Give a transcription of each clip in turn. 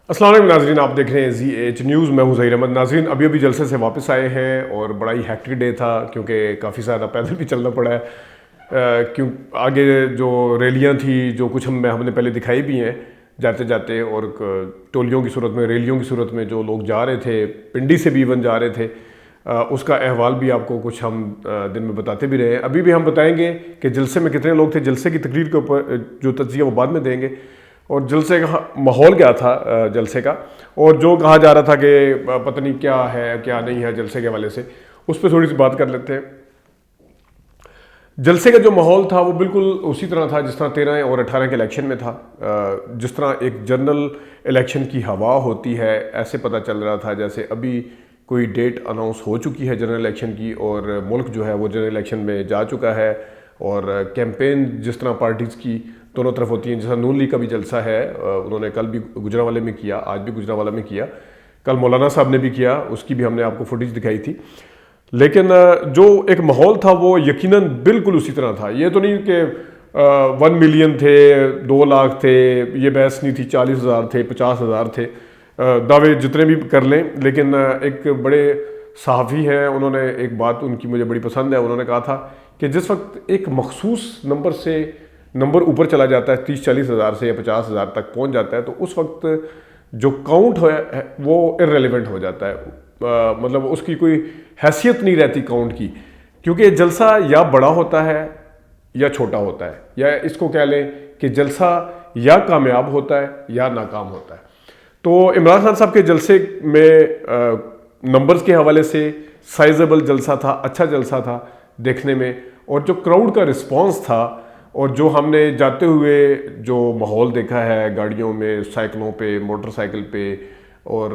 السلام علیکم ناظرین، آپ دیکھ رہے ہیں زی ایچ نیوز. میں ہوں ظہیر احمد. ناظرین، ابھی جلسے سے واپس آئے ہیں اور بڑا ہی ہیکٹک ڈے تھا کیونکہ کافی زیادہ پیدل بھی چلنا پڑا ہے. کیوں آگے جو ریلیاں تھیں جو کچھ ہم نے پہلے دکھائی بھی ہیں جاتے جاتے، اور ٹولیوں کی صورت میں، ریلیوں کی صورت میں جو لوگ جا رہے تھے، پنڈی سے بھی ایون جا رہے تھے، اس کا احوال بھی آپ کو کچھ ہم دن میں بتاتے بھی رہے ہیں. ابھی بھی ہم بتائیں گے کہ جلسے میں کتنے لوگ تھے. جلسے کی تقریر کے اوپر جو تجزیہ وہ بعد میں دیں گے، اور جلسے کا ماحول کیا تھا جلسے کا، اور جو کہا جا رہا تھا کہ پتہ نہیں کیا ہے کیا نہیں ہے جلسے کے حوالے سے، اس پہ تھوڑی سی بات کر لیتے ہیں. جلسے کا جو ماحول تھا وہ بالکل اسی طرح تھا جس طرح 13 اور 18 کے الیکشن میں تھا. جس طرح ایک جنرل الیکشن کی ہوا ہوتی ہے، ایسے پتہ چل رہا تھا جیسے ابھی کوئی ڈیٹ اناؤنس ہو چکی ہے جنرل الیکشن کی، اور ملک جو ہے وہ جنرل الیکشن میں جا چکا ہے. اور کیمپین جس طرح پارٹیز کی دونوں طرف ہوتی ہیں، جیسا نون لیگ کا بھی جلسہ ہے، انہوں نے کل بھی گجرانوالے میں کیا، آج بھی گجرانوالہ میں کیا، کل مولانا صاحب نے بھی کیا، اس کی بھی ہم نے آپ کو فوٹیج دکھائی تھی. لیکن جو ایک ماحول تھا وہ یقیناً بالکل اسی طرح تھا. یہ تو نہیں کہ 1 ملین تھے، 2 لاکھ تھے، یہ بحث نہیں تھی، 40,000 تھے، 50,000 تھے، دعوے جتنے بھی کر لیں. لیکن ایک بڑے صحافی ہیں، انہوں نے ایک بات ان کی مجھے بڑی پسند ہے. انہوں نے کہا تھا کہ جس وقت ایک مخصوص نمبر سے نمبر اوپر چلا جاتا ہے، 30-40,000 سے یا 50,000 تک پہنچ جاتا ہے، تو اس وقت جو کاؤنٹ ہے وہ ارریلیونٹ ہو جاتا ہے. مطلب اس کی کوئی حیثیت نہیں رہتی کاؤنٹ کی، کیونکہ جلسہ یا بڑا ہوتا ہے یا چھوٹا ہوتا ہے، یا اس کو کہہ لیں کہ جلسہ یا کامیاب ہوتا ہے یا ناکام ہوتا ہے. تو عمران خان صاحب کے جلسے میں نمبرز کے حوالے سے سائزبل جلسہ تھا، اچھا جلسہ تھا دیکھنے میں، اور جو کراؤڈ کا رسپانس تھا، اور جو ہم نے جاتے ہوئے جو ماحول دیکھا ہے گاڑیوں میں، سائیکلوں پہ، موٹر سائیکل پہ، اور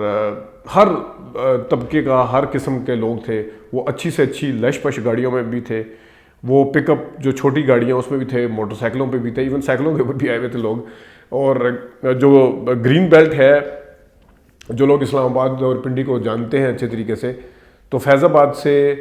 ہر طبقے کا، ہر قسم کے لوگ تھے. وہ اچھی سے اچھی لش پش گاڑیوں میں بھی تھے، وہ پک اپ جو چھوٹی گاڑیاں اس میں بھی تھے، موٹر سائیکلوں پہ بھی تھے، ایون سائیکلوں کے اوپر بھی آئے ہوئے تھے لوگ. اور جو گرین بیلٹ ہے، جو لوگ اسلام آباد اور پنڈی کو جانتے ہیں اچھے طریقے سے، تو فیض آباد سے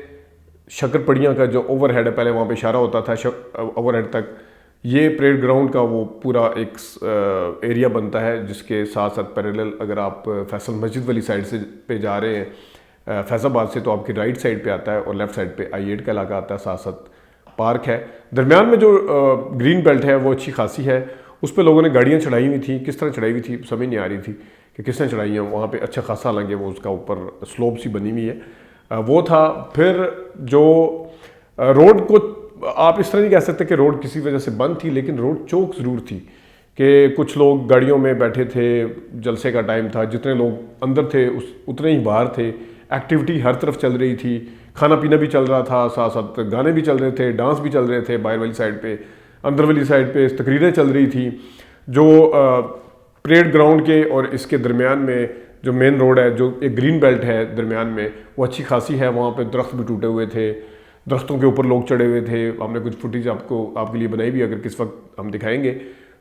شکر پڑیاں کا جو اوور ہیڈ ہے، پہلے وہاں پہ اشارہ ہوتا تھا اوور ہیڈ تک، یہ پریڈ گراؤنڈ کا وہ پورا ایک ایریا بنتا ہے، جس کے ساتھ ساتھ پیریلل اگر آپ فیصل مسجد والی سائڈ سے پہ جا رہے ہیں فیض آباد سے، تو آپ کی رائٹ سائڈ پہ آتا ہے، اور لیفٹ سائڈ پہ I-8 کا علاقہ آتا ہے، ساتھ ساتھ پارک ہے. درمیان میں جو گرین بیلٹ ہے وہ اچھی خاصی ہے. اس پہ لوگوں نے گاڑیاں چڑھائی ہوئی تھیں، کس طرح چڑھائی ہوئی تھی سمجھ نہیں آ رہی تھی کہ کس نے چڑھائی ہیں. وہاں پہ اچھا خاصا لگے، وہ اس کا اوپر سلوپ سی بنی ہوئی ہے، وہ تھا. پھر جو روڈ کو آپ اس طرح نہیں کہہ سکتے کہ روڈ کسی وجہ سے بند تھی، لیکن روڈ چوک ضرور تھی کہ کچھ لوگ گاڑیوں میں بیٹھے تھے، جلسے کا ٹائم تھا، جتنے لوگ اندر تھے اتنے ہی باہر تھے. ایکٹیویٹی ہر طرف چل رہی تھی، کھانا پینا بھی چل رہا تھا، ساتھ ساتھ گانے بھی چل رہے تھے، ڈانس بھی چل رہے تھے. باہر والی سائڈ پہ، اندر والی سائڈ پہ تقریریں چل رہی تھی. جو پریڈ گراؤنڈ کے اور اس کے درمیان میں جو مین روڈ ہے، جو ایک گرین بیلٹ ہے درمیان میں، وہ اچھی خاصی ہے. وہاں پہ درخت بھی ٹوٹے ہوئے تھے، درختوں کے اوپر لوگ چڑھے ہوئے تھے. ہم نے کچھ فوٹیج آپ کے لیے بنائی بھی، اگر کس وقت ہم دکھائیں گے.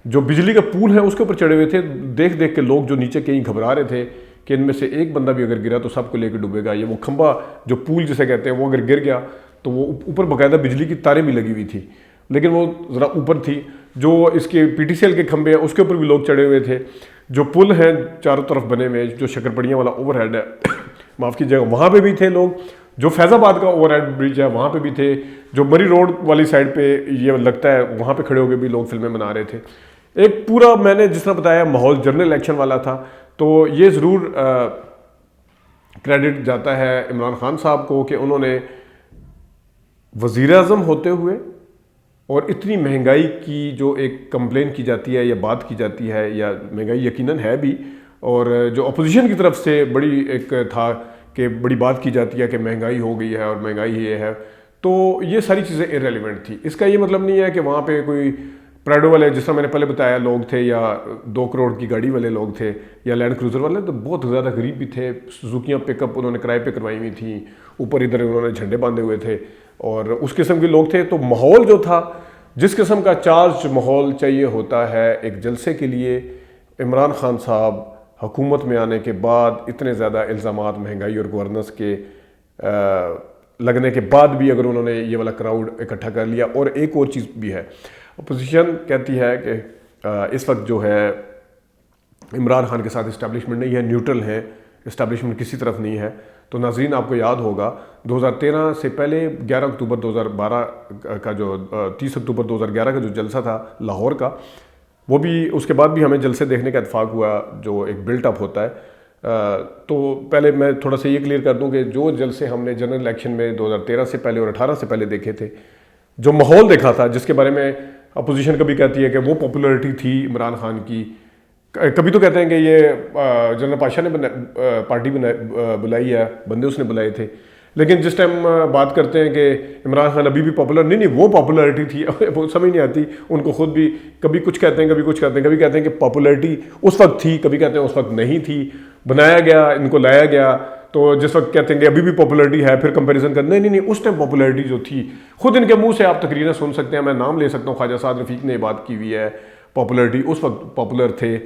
جو بجلی کا پول ہے اس کے اوپر چڑھے ہوئے تھے. دیکھ دیکھ کے لوگ جو نیچے کہیں گھبرا رہے تھے کہ ان میں سے ایک بندہ بھی اگر گرا تو سب کو لے کے ڈوبے گا. یہ وہ کھمبا جو پول جسے کہتے ہیں، وہ اگر گر گیا تو وہ اوپر باقاعدہ بجلی کی تاریں بھی لگی ہوئی تھی، لیکن وہ ذرا اوپر تھی. جو اس کے PTCL کے کھمبے ہیں اس کے اوپر بھی لوگ چڑھے ہوئے تھے. جو پل ہیں چاروں طرف بنے ہوئے، جو شکر پڑیاں والا اوور ہیڈ ہے معاف کیجیے گا، وہاں پہ بھی تھے لوگ. جو فیض آباد کا اوور ہیڈ برج ہے وہاں پہ بھی تھے. جو مری روڈ والی سائڈ پہ یہ لگتا ہے وہاں پہ کھڑے ہو کے بھی لوگ فلمیں بنا رہے تھے. ایک پورا میں نے جس طرح بتایا ماحول جنرل الیکشن والا تھا. تو یہ ضرور کریڈٹ جاتا ہے عمران خان صاحب کو کہ انہوں نے وزیر اعظم ہوتے ہوئے، اور اتنی مہنگائی کی جو ایک کمپلین کی جاتی ہے یا بات کی جاتی ہے، یا مہنگائی یقیناً ہے بھی، اور جو اپوزیشن کی طرف سے بڑی ایک تھا کہ بڑی بات کی جاتی ہے کہ مہنگائی ہو گئی ہے اور مہنگائی یہ ہے، تو یہ ساری چیزیں ارریلیونٹ تھی. اس کا یہ مطلب نہیں ہے کہ وہاں پہ کوئی پراڈو والے، جس طرح میں نے پہلے بتایا، لوگ تھے، یا 2 کروڑ کی گاڑی والے لوگ تھے، یا لینڈ کروزر والے، تو بہت زیادہ غریب بھی تھے. سوزوکیاں پک اپ انہوں نے کرائے پہ کروائی ہوئی تھیں، اوپر ادھر انہوں نے جھنڈے باندھے ہوئے تھے، اور اس قسم کے لوگ تھے. تو ماحول جو تھا، جس قسم کا چارج ماحول چاہیے ہوتا ہے ایک جلسے کے لیے، عمران خان صاحب حکومت میں آنے کے بعد اتنے زیادہ الزامات مہنگائی اور گورننس کے لگنے کے بعد بھی اگر انہوں نے یہ والا کراؤڈ اکٹھا کر لیا. اور ایک اور چیز بھی ہے، اپوزیشن کہتی ہے کہ اس وقت جو ہے عمران خان کے ساتھ اسٹیبلشمنٹ نہیں ہے، نیوٹرل ہیں، اسٹیبلشمنٹ کسی طرف نہیں ہے۔ تو ناظرین آپ کو یاد ہوگا 2013 سے پہلے 11 اکتوبر 2012 کا جو 30 اکتوبر 2011 کا جو جلسہ تھا لاہور کا، وہ بھی اس کے بعد بھی ہمیں جلسے دیکھنے کا اتفاق ہوا جو ایک بلٹ اپ ہوتا ہے۔ تو پہلے میں تھوڑا سا یہ کلیئر کر دوں کہ جو جلسے ہم نے جنرل الیکشن میں 2013 سے پہلے اور 18 سے پہلے دیکھے تھے، جو ماحول دیکھا تھا جس کے بارے میں اپوزیشن کبھی کہتی ہے کہ وہ پاپولرٹی تھی عمران خان کی، کبھی تو کہتے ہیں کہ یہ جنرل پاشا نے پارٹی بلائی ہے، بندے اس نے بلائے تھے، لیکن جس ٹائم بات کرتے ہیں کہ عمران خان ابھی بھی پاپولر نہیں، وہ پاپولرٹی تھی، وہ سمجھ نہیں آتی ان کو خود بھی، کبھی کچھ کہتے ہیں کبھی کچھ کہتے ہیں، کبھی کہتے ہیں کہ پاپولرٹی اس وقت تھی، کبھی کہتے ہیں اس وقت نہیں تھی، بنایا گیا، ان کو لایا گیا، تو جس وقت کہتے ہیں کہ ابھی بھی پاپولرٹی ہے، پھر کمپیریزن کرتے نہیں، اس ٹائم پاپولرٹی جو تھی، خود ان کے منہ سے آپ تقریریں سن سکتے ہیں، میں نام لے سکتا ہوں، خواجہ سعد رفیق نے بات کی ہوئی ہے، پاپولرٹی اس وقت پاپولر تھے،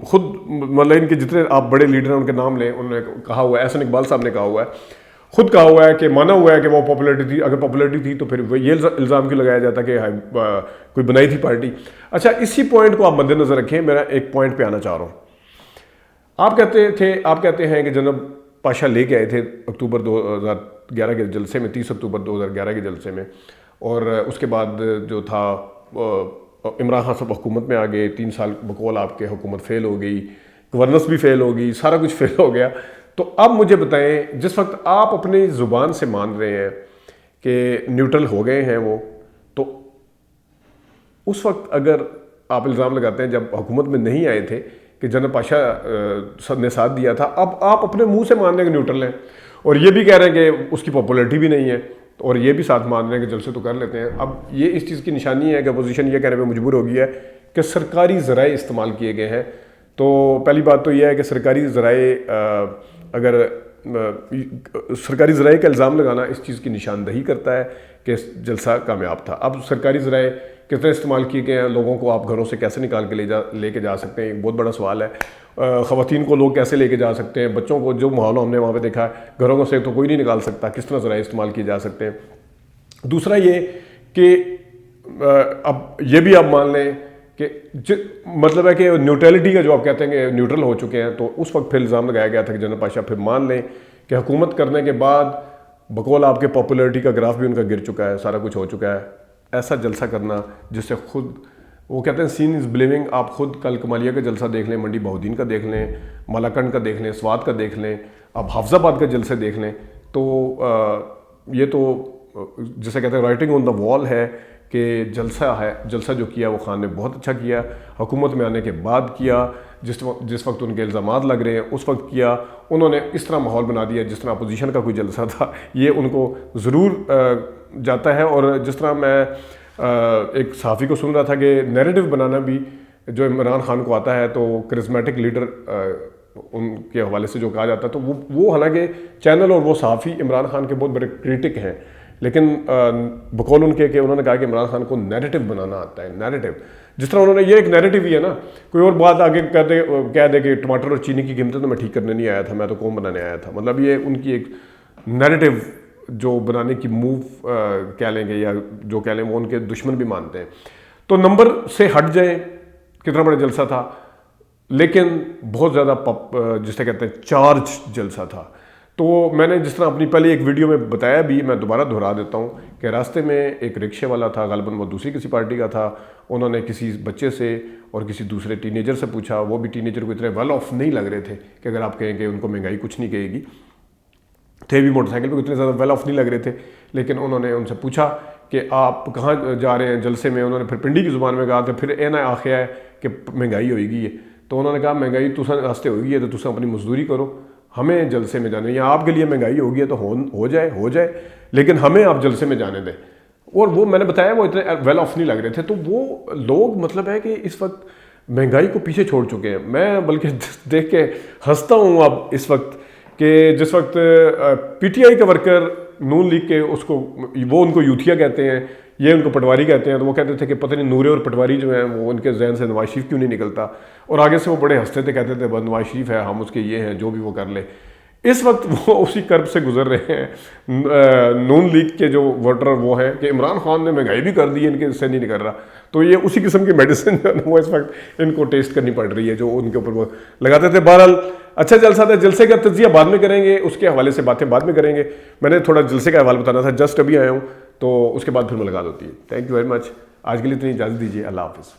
خود مطلب ان کے جتنے آپ بڑے لیڈر ہیں ان کے نام لیں، انہوں نے کہا ہوا ہے، احسن اقبال صاحب نے کہا ہوا ہے، خود کہا ہوا ہے کہ مانا ہوا ہے کہ وہ پاپولرٹی تھی، اگر پاپولرٹی تھی تو پھر یہ الزام کیوں لگایا جاتا کہ کوئی بنائی تھی پارٹی۔ اچھا، اسی پوائنٹ کو آپ مد نظر رکھیں، میرا ایک پوائنٹ پہ آنا چاہ رہا ہوں۔ آپ کہتے ہیں کہ جناب پاشا لے کے آئے تھے اکتوبر 2011 کے جلسے میں، 30 اکتوبر 2011 کے جلسے میں، اور اس کے بعد جو تھا عمران خان صاحب حکومت میں آ گئے، 3 سال بقول آپ کے حکومت فیل ہو گئی، گورننس بھی فیل ہو گئی، سارا کچھ فیل ہو گیا۔ تو اب مجھے بتائیں، جس وقت آپ اپنی زبان سے مان رہے ہیں کہ نیوٹرل ہو گئے ہیں وہ، تو اس وقت اگر آپ الزام لگاتے ہیں جب حکومت میں نہیں آئے تھے کہ جنرل پاشا نے ساتھ دیا تھا، اب آپ اپنے منہ سے مان رہے ہیں کہ نیوٹرل ہیں، اور یہ بھی کہہ رہے ہیں کہ اس کی پاپولرٹی بھی نہیں ہے، اور یہ بھی ساتھ مان رہے ہیں کہ جلسے تو کر لیتے ہیں۔ اب یہ اس چیز کی نشانی ہے کہ اپوزیشن یہ کہنے پہ مجبور ہو گئی ہے کہ سرکاری ذرائع استعمال کیے گئے ہیں۔ تو پہلی بات تو یہ ہے کہ سرکاری ذرائع کا الزام لگانا اس چیز کی نشاندہی کرتا ہے کہ جلسہ کامیاب تھا۔ اب سرکاری ذرائع کتنے استعمال کیے گئے ہیں، لوگوں کو آپ گھروں سے کیسے نکال کے لے کے جا سکتے ہیں، ایک بہت بڑا سوال ہے۔ خواتین کو لوگ کیسے لے کے جا سکتے ہیں، بچوں کو، جو ماحول ہم نے وہاں پہ دیکھا ہے، گھروں سے تو کوئی نہیں نکال سکتا، کس طرح ذرائع استعمال کیے جا سکتے ہیں۔ دوسرا یہ کہ اب یہ بھی آپ مان لیں کہ مطلب ہے کہ نیوٹرلٹی کا جو آپ کہتے ہیں کہ نیوٹرل ہو چکے ہیں، تو اس وقت پھر الزام لگایا گیا تھا کہ جنرل پاشا، پھر مان لیں کہ حکومت کرنے کے بعد بقول آپ کے پاپولرٹی کا گراف بھی ان کا گر چکا ہے، سارا کچھ ہو چکا ہے۔ ایسا جلسہ کرنا جس سے خود وہ کہتے ہیں سین از بلیونگ، آپ خود کل کمالیہ کا جلسہ دیکھ لیں، منڈی بہودین کا دیکھ لیں، مالاکنڈ کا دیکھ لیں، سوات کا دیکھ لیں، آپ حافظ آباد کا جلسے دیکھ لیں، تو یہ تو جسے کہتے ہیں رائٹنگ آن دا وال ہے کہ جلسہ جو کیا وہ خان نے بہت اچھا کیا، حکومت میں آنے کے بعد کیا، جس وقت ان کے الزامات لگ رہے ہیں اس وقت کیا، انہوں نے اس طرح ماحول بنا دیا جس طرح اپوزیشن کا کوئی جلسہ تھا، یہ ان کو ضرور جاتا ہے۔ اور جس طرح میں ایک صحافی کو سن رہا تھا کہ نیریٹو بنانا بھی جو عمران خان کو آتا ہے، تو کرزمیٹک لیڈر ان کے حوالے سے جو کہا جاتا ہے، تو وہ حالانکہ چینل اور وہ صحافی عمران خان کے بہت بڑے کریٹک ہیں، لیکن بقول ان کے کہ انہوں نے کہا کہ عمران خان کو نیریٹو بنانا آتا ہے، نیریٹو، جس طرح انہوں نے یہ ایک نیریٹو ہی ہے نا، کوئی اور بات آگے کہہ دے کہ ٹماٹر اور چینی کی قیمتیں تو میں ٹھیک کرنے نہیں آیا تھا، میں تو قوم بنانے آیا تھا، مطلب یہ ان کی ایک نیریٹو جو بنانے کی موو کہہ لیں گے یا جو کہہ لیں وہ ان کے دشمن بھی مانتے ہیں۔ تو نمبر سے ہٹ جائیں، کتنا بڑا جلسہ تھا، لیکن بہت زیادہ جسے کہتے ہیں چارج جلسہ تھا۔ تو میں نے جس طرح اپنی پہلے ایک ویڈیو میں بتایا بھی، میں دوبارہ دہرا دیتا ہوں کہ راستے میں ایک رکشے والا تھا، غالباً وہ دوسری کسی پارٹی کا تھا، انہوں نے کسی بچے سے اور کسی دوسرے ٹین ایجر سے پوچھا، وہ بھی ٹین ایجر کو اتنے ویل آف نہیں لگ رہے تھے کہ اگر آپ کہیں کہ ان کو مہنگائی کچھ نہیں کہے گی، تھے بھی موٹر سائیکل پہ اتنے زیادہ ویل آف نہیں لگ رہے تھے، لیکن انہوں نے ان سے پوچھا کہ آپ کہاں جا رہے ہیں جلسے میں، انہوں نے پھر پنڈی کی زبان میں کہا تو پھر اینا آخیا ہے کہ مہنگائی ہوئے گی ہے، تو انہوں نے کہا مہنگائی تساں راستے ہوئی ہے تو تساں اپنی مزدوری کرو، ہمیں جلسے میں جانے، یا آپ کے لیے مہنگائی ہوگی ہے تو ہو جائے لیکن ہمیں آپ جلسے میں جانے دیں۔ اور وہ میں نے بتایا وہ اتنے ویل آف نہیں لگ رہے تھے، تو وہ لوگ مطلب ہے کہ اس وقت مہنگائی کو پیچھے چھوڑ چکے ہیں۔ میں بلکہ دیکھ کے ہنستا ہوں اب اس وقت کہ جس وقت پی ٹی آئی کا ورکر نون لیگ کے اس کو وہ ان کو یوتھیا کہتے ہیں، یہ ان کو پٹواری کہتے ہیں، تو وہ کہتے تھے کہ پتہ نہیں نورے اور پٹواری جو ہیں وہ ان کے ذہن سے نواز شریف کیوں نہیں نکلتا، اور آگے سے وہ بڑے ہنستے تھے، کہتے تھے بس نواز شریف ہے، ہم اس کے یہ ہیں، جو بھی وہ کر لے۔ اس وقت وہ اسی کرب سے گزر رہے ہیں. نون لیگ کے جو ووٹر وہ ہیں کہ عمران خان نے مہنگائی بھی کر دی ہے، ان کے سے نہیں کر رہا. تو یہ اسی قسم کی میڈیسن جو ہے وہ اس وقت ان کو ٹیسٹ کرنی پڑ رہی ہے جو ان کے اوپر وہ لگاتے تھے. بہرحال اچھا جلسہ تھا. جلسے کا تجزیہ بعد میں کریں گے، اس کے حوالے سے باتیں بعد میں کریں گے. میں نے تھوڑا جلسے کا حوالہ بتانا تھا، جسٹ ابھی آیا ہوں، تو اس کے بعد پھر ملاقات ہوتی ہے. Thank you very much. آج کے لیے اتنی اجازت دیجیے. اللہ حافظ.